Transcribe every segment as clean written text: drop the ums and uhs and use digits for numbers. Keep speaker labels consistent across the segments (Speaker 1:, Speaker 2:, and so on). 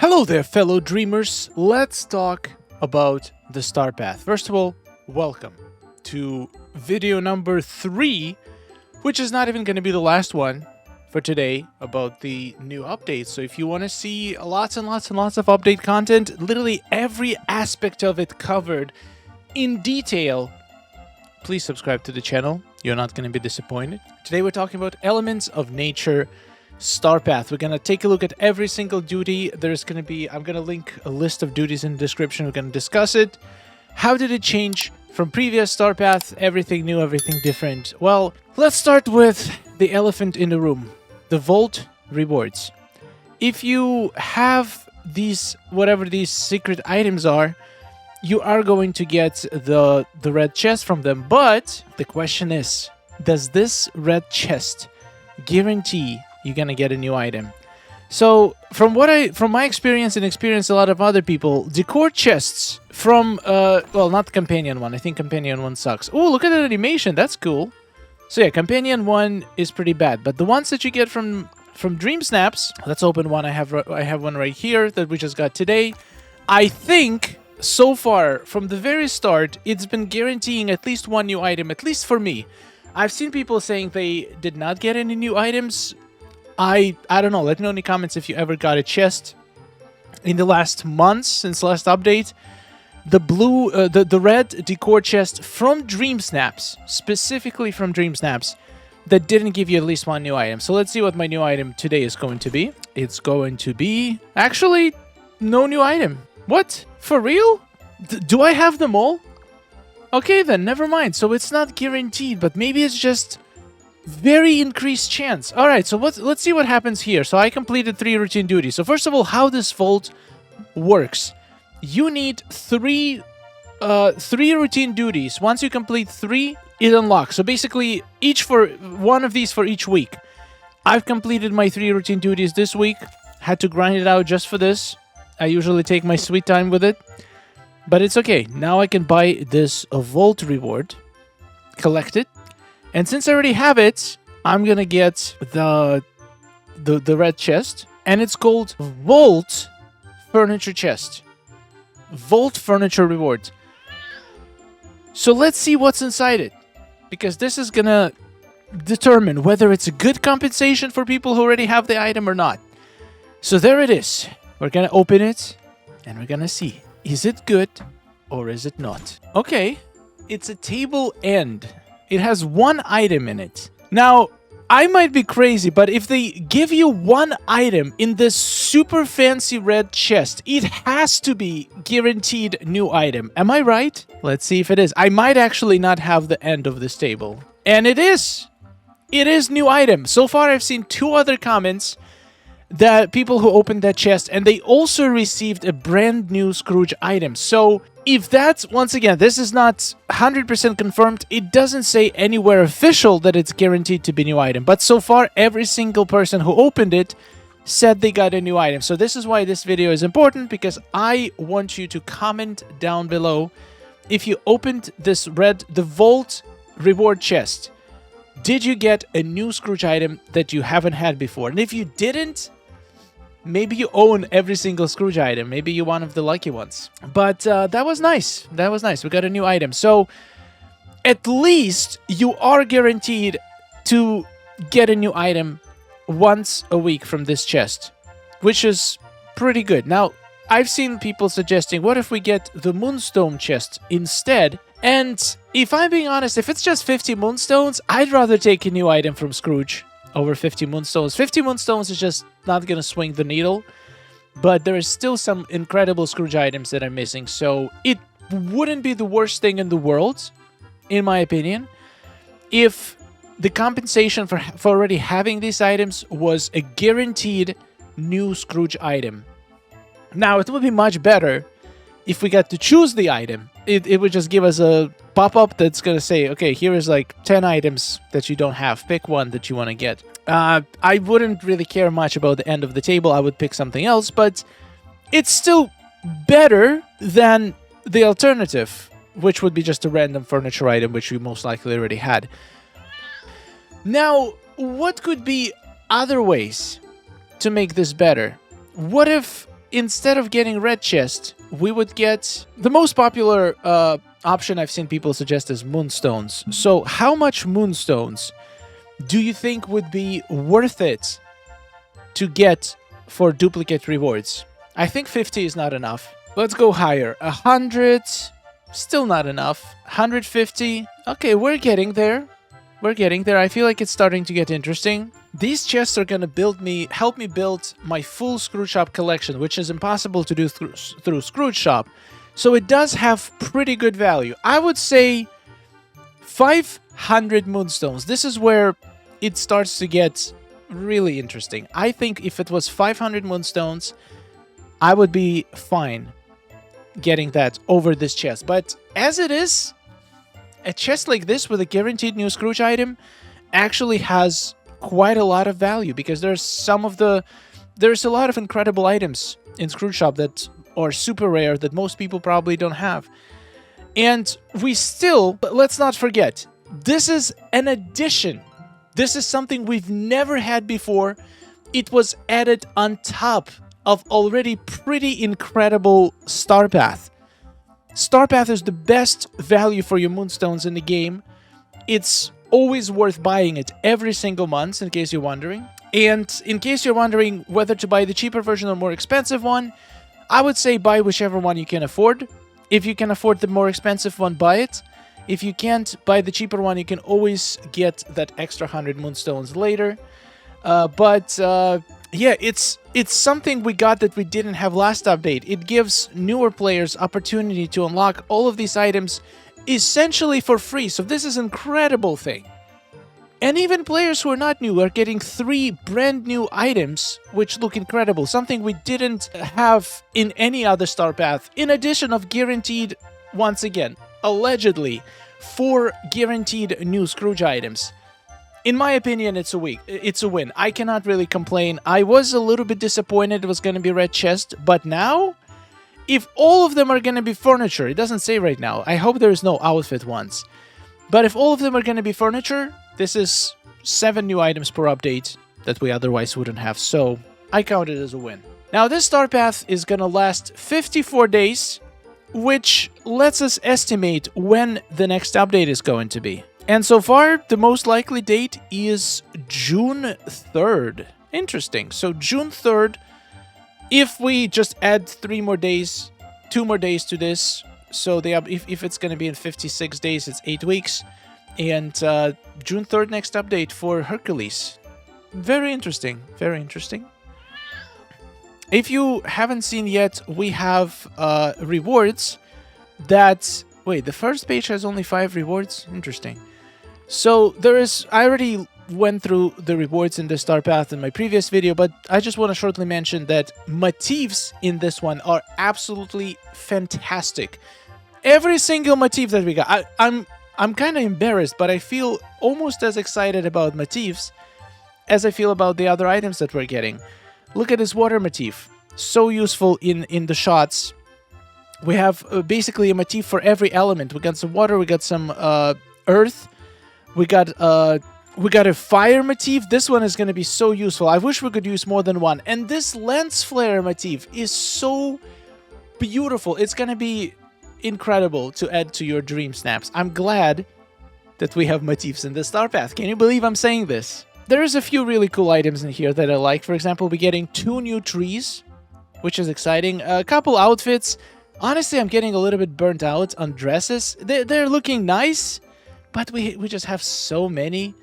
Speaker 1: Hello there, fellow dreamers. Let's talk about the star path. First of all, welcome to video number 3, which is not even going to be the last one for today about the new updates. So if you want to see lots and lots and lots of update content, literally every aspect of it covered in detail, please subscribe to the channel. You're not going to be disappointed. Today we're talking about elements of nature star path. We're going to take a look at every single duty. There's going to be, I'm going to link a list of duties in the description. We're going to discuss it. How did it change from previous star path? Everything new, everything different. Well, let's start with the elephant in the room, the vault rewards. If you have these, whatever these secret items are, you are going to get the red chest from them. But the question is, does this red chest guarantee you're gonna get a new item? So from my experience and experience a lot of other people, decor chests from well, not companion one. I think companion one sucks. Oh, look at that animation. That's cool. So yeah, companion one is pretty bad, but the ones that you get from dream snaps, let's open one. I have one right here that we just got today. I think so far from the very start, it's been guaranteeing at least one new item, at least for me. I've seen people saying they did not get any new items. I don't know. Let me know in the comments if you ever got a chest in the last months since last update. The blue, the red decor chest from Dream Snaps, specifically from Dream Snaps, that didn't give you at least one new item. So let's see what my new item today is going to be. It's going to be actually no new item. What? For real? Do I have them all? Okay then, never mind. So it's not guaranteed, but maybe it's just very increased chance. All right, so let's see what happens here. So I completed 3 routine duties. So first of all, how this vault works. You need three routine duties. Once you complete 3, it unlocks. So basically, each for one of these for each week. I've completed my 3 routine duties this week. Had to grind it out just for this. I usually take my sweet time with it. But it's okay. Now I can buy this vault reward. Collect it. And since I already have it, I'm gonna get the red chest, and it's called Vault Furniture Chest. Vault Furniture Reward. So let's see what's inside it, because this is gonna determine whether it's a good compensation for people who already have the item or not. So there it is. We're gonna open it, and we're gonna see, is it good or is it not? Okay, it's a table end. It has 1 item in it. Now, I might be crazy, but if they give you 1 item in this super fancy red chest, it has to be guaranteed new item. Am I right? Let's see if it is. I might actually not have the end of this table. And it is. It is new item. So far, I've seen 2 other comments that people who opened that chest, and they also received a brand new Scrooge item. So if that's, once again, this is not 100% confirmed, it doesn't say anywhere official that it's guaranteed to be new item. But so far, every single person who opened it said they got a new item. So this is why this video is important, because I want you to comment down below if you opened this the Vault reward chest. Did you get a new Scrooge item that you haven't had before? And if you didn't, maybe you own every single Scrooge item. Maybe you're one of the lucky ones. But that was nice. That was nice. We got a new item. So at least you are guaranteed to get a new item once a week from this chest, which is pretty good. Now, I've seen people suggesting, what if we get the Moonstone chest instead? And if I'm being honest, if it's just 50 Moonstones, I'd rather take a new item from Scrooge over 50 Moonstones. 50 Moonstones is just not going to swing the needle, but there is still some incredible Scrooge items that I'm missing, so it wouldn't be the worst thing in the world, in my opinion, if the compensation for already having these items was a guaranteed new Scrooge item. Now, it would be much better if we got to choose the item. It would just give us a pop-up that's going to say, okay, here is like 10 items that you don't have. Pick one that you want to get. I wouldn't really care much about the end of the table. I would pick something else, but it's still better than the alternative, which would be just a random furniture item, which we most likely already had. Now, what could be other ways to make this better? What if instead of getting red chest, we would get the most popular option I've seen people suggest is moonstones. So how much moonstones do you think would be worth it to get for duplicate rewards? I think 50 is not enough. Let's go higher. 100, still not enough. 150, okay, we're getting there. We're getting there. I feel like it's starting to get interesting. These chests are gonna help me build my full Scrooge Shop collection, which is impossible to do through Scrooge Shop. So it does have pretty good value. I would say 500 moonstones. This is where it starts to get really interesting. I think if it was 500 moonstones, I would be fine getting that over this chest. But as it is, a chest like this with a guaranteed new Scrooge item actually has quite a lot of value, because there's a lot of incredible items in Scrooge Shop that are super rare that most people probably don't have. And let's not forget, this is an addition. This is something we've never had before. It was added on top of already pretty incredible Star Path. Star Path is the best value for your moonstones in the game. It's always worth buying it every single month, in case you're wondering. And in case you're wondering whether to buy the cheaper version or more expensive one, I would say buy whichever one you can afford. If you can afford the more expensive one, buy it. If you can't buy the cheaper one, you can always get that extra 100 moonstones later. Yeah, it's something we got that we didn't have last update. It gives newer players opportunity to unlock all of these items essentially for free. So this is an incredible thing. And even players who are not new are getting 3 brand new items, which look incredible. Something we didn't have in any other Star Path. In addition of guaranteed, once again, allegedly, 4 guaranteed new Scrooge items. In my opinion, it's a win. I cannot really complain. I was a little bit disappointed it was going to be red chest, but now, if all of them are going to be furniture, it doesn't say right now. I hope there is no outfit ones. But if all of them are going to be furniture, this is 7 new items per update that we otherwise wouldn't have. So I count it as a win. Now this Star Path is going to last 54 days, which lets us estimate when the next update is going to be. And so far, the most likely date is June 3rd. Interesting. So June 3rd, if we just add 3 more days, 2 more days to this, so if it's going to be in 56 days, it's 8 weeks. And June 3rd, next update for Hercules. Very interesting. Very interesting. If you haven't seen yet, we have rewards that... Wait, the first page has only 5 rewards? Interesting. So I already went through the rewards in the Star Path in my previous video, but I just want to shortly mention that motifs in this one are absolutely fantastic. Every single motif that we got, I'm kind of embarrassed, but I feel almost as excited about motifs as I feel about the other items that we're getting. Look at this water motif. So useful in the shots. We have basically a motif for every element. We got some water, we got some earth, we got a fire motif. This one is going to be so useful. I wish we could use more than one. And this lens flare motif is so beautiful. It's going to be incredible to add to your dream snaps. I'm glad that we have motifs in the Star Path. Can you believe I'm saying this? There is a few really cool items in here that I like. For example, we're getting 2 new trees, which is exciting. A couple outfits. Honestly, I'm getting a little bit burnt out on dresses. They're looking nice, but we just have so many.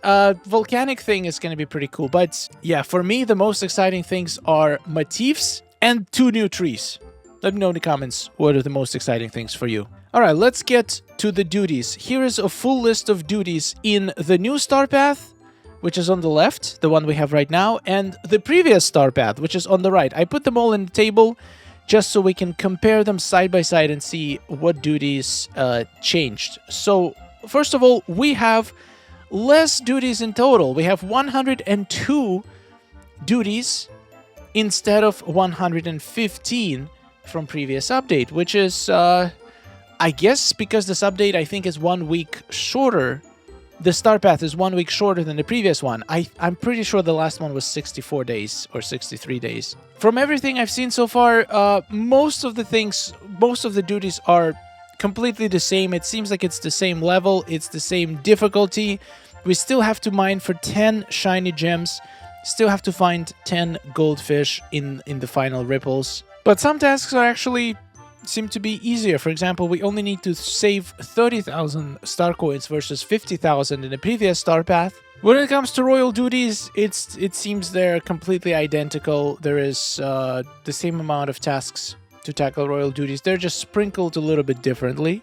Speaker 1: Volcanic thing is going to be pretty cool. But yeah, for me, the most exciting things are motifs and 2 new trees. Let me know in the comments what are the most exciting things for you. All right, let's get to the duties. Here is a full list of duties in the new Star Path, which is on the left, the one we have right now, and the previous Star Path, which is on the right. I put them all in the table just so we can compare them side by side and see what duties changed. So, first of all, we have less duties in total. We have 102 duties instead of 115 from previous update, which is, I guess, because this update, I think, is 1 week shorter the star path is 1 week shorter than the previous one. I'm pretty sure the last one was 64 days or 63 days. From everything I've seen so far, most of the duties are completely the same. It seems like it's the same level, it's the same difficulty. We still have to mine for 10 shiny gems, still have to find 10 goldfish in the final ripples. But some tasks are actually seem to be easier. For example, we only need to save 30,000 star coins versus 50,000 in the previous star path. When it comes to royal duties, it seems they're completely identical. There is the same amount of tasks to tackle royal duties. They're just sprinkled a little bit differently.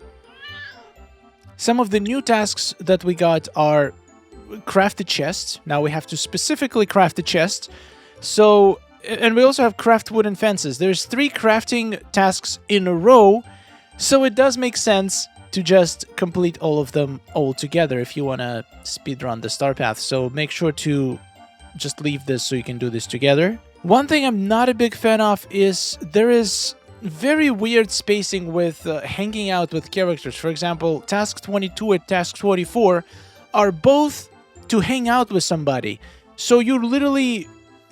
Speaker 1: Some of the new tasks that we got are craft a chest. Now we have to specifically craft a chest. So, and we also have craft wooden fences. There's 3 crafting tasks in a row, so it does make sense to just complete all of them all together if you want to speedrun the star path. So make sure to just leave this so you can do this together. One thing I'm not a big fan of is there is very weird spacing with hanging out with characters. For example, task 22 and task 24 are both to hang out with somebody. So you literally,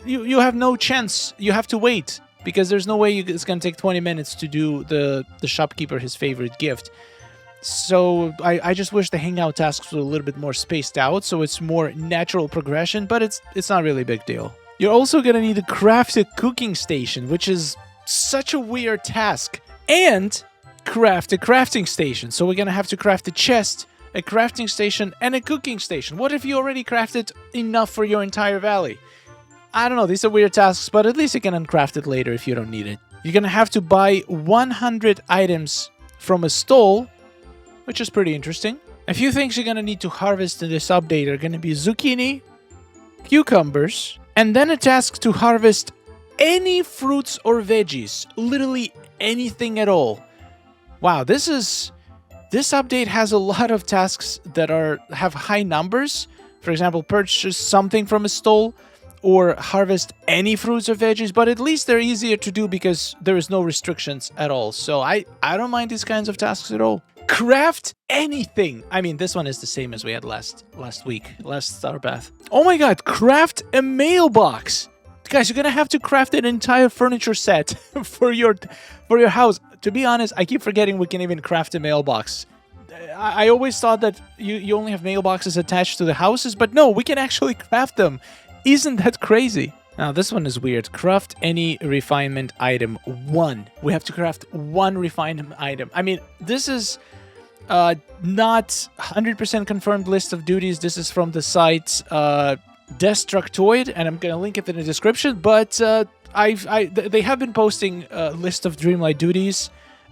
Speaker 1: you have no chance. You have to wait because there's no way it's going to take 20 minutes to do the shopkeeper his favorite gift. So I just wish the hangout tasks were a little bit more spaced out so it's more natural progression, but it's not really a big deal. You're also going to need to craft a cooking station, which is such a weird task, and craft a crafting station. So we're going to have to craft a chest, a crafting station, and a cooking station. What if you already crafted enough for your entire valley? I don't know, these are weird tasks, but at least you can uncraft it later if you don't need it. You're going to have to buy 100 items from a stall, which is pretty interesting. A few things you're going to need to harvest in this update are going to be zucchini, cucumbers, and then a task to harvest any fruits or veggies. Literally anything at all. Wow, this update has a lot of tasks that have high numbers. For example, purchase something from a stall or harvest any fruits or veggies, but at least they're easier to do because there is no restrictions at all. So I don't mind these kinds of tasks at all. Craft anything. I mean, this one is the same as we had last star path. Oh my god, craft a mailbox. Guys, you're gonna have to craft an entire furniture set for your house. To be honest, I keep forgetting we can even craft a mailbox. I always thought that you only have mailboxes attached to the houses, but no, we can actually craft them. Isn't that crazy? Now, this one is weird. Craft any refinement item 1. We have to craft 1 refinement item. I mean, this is not 100% confirmed list of duties. This is from the site Destructoid, and I'm going to link it in the description, but they have been posting a list of Dreamlight duties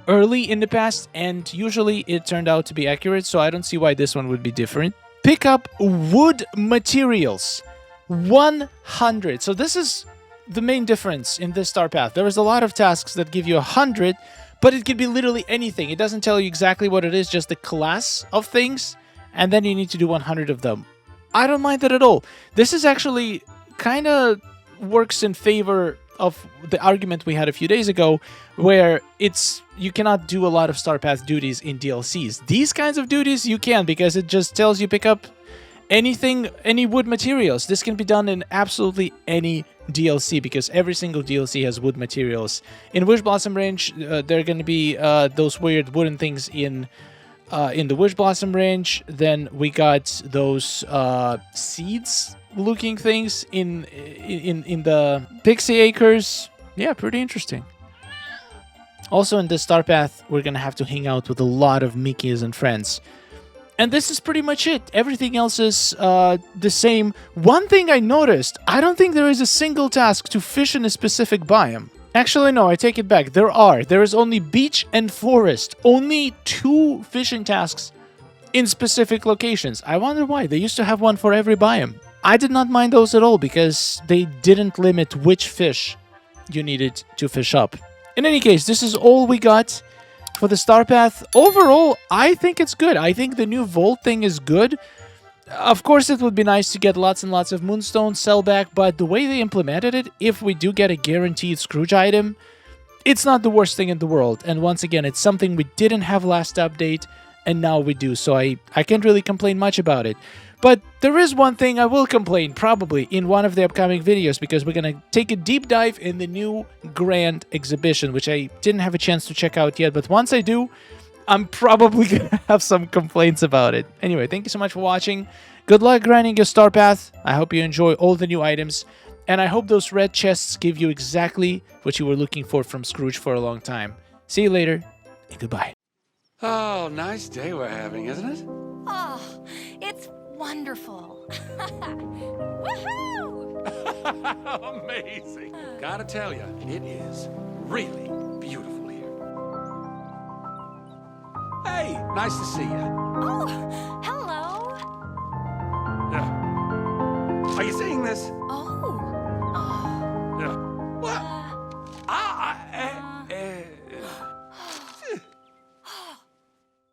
Speaker 1: early in the past, and usually it turned out to be accurate, so I don't see why this one would be different. Pick up wood materials. 100. So this is the main difference in this star path. There is a lot of tasks that give you 100, but it can be literally anything. It doesn't tell you exactly what it is, just the class of things, and then you need to do 100 of them. I don't mind that at all. This is actually kind of works in favor of the argument we had a few days ago, where you cannot do a lot of star path duties in DLCs. These kinds of duties you can, because it just tells you pick up anything, any wood materials. This can be done in absolutely any DLC because every single DLC has wood materials. In Wish Blossom Range, there are going to be those weird wooden things in the Wish Blossom Range. Then we got those seeds-looking things in the Pixie Acres. Yeah, pretty interesting. Also in this star path, we're going to have to hang out with a lot of Mickeys and friends. And this is pretty much it. Everything else is the same. One thing I noticed, I don't think there is a single task to fish in a specific biome. Actually, no, I take it back. There is only beach and forest. Only 2 fishing tasks in specific locations. I wonder why. They used to have one for every biome. I did not mind those at all because they didn't limit which fish you needed to fish up. In any case, this is all we got for the star path. Overall, I think it's good. I think the new vault thing is good. Of course, it would be nice to get lots and lots of moonstones, sell back, but the way they implemented it, if we do get a guaranteed Scrooge item, it's not the worst thing in the world. And once again, it's something we didn't have last update. and now we do. So I can't really complain much about it. But there is one thing I will complain probably in one of the upcoming videos, because we're going to take a deep dive in the new Grand exhibition, which I didn't have a chance to check out yet. But once I do, I'm probably going to have some complaints about it. Anyway, thank you so much for watching. Good luck grinding your star path. I hope you enjoy all the new items. And I hope those red chests give you exactly what you were looking for from Scrooge for a long time. See you later, and goodbye.
Speaker 2: Oh, nice day we're having, isn't it?
Speaker 3: Oh, it's wonderful. Woohoo!
Speaker 2: Amazing. Gotta tell you, it is really beautiful here. Hey, nice to see you.
Speaker 3: Oh, hello.
Speaker 2: Are you seeing this?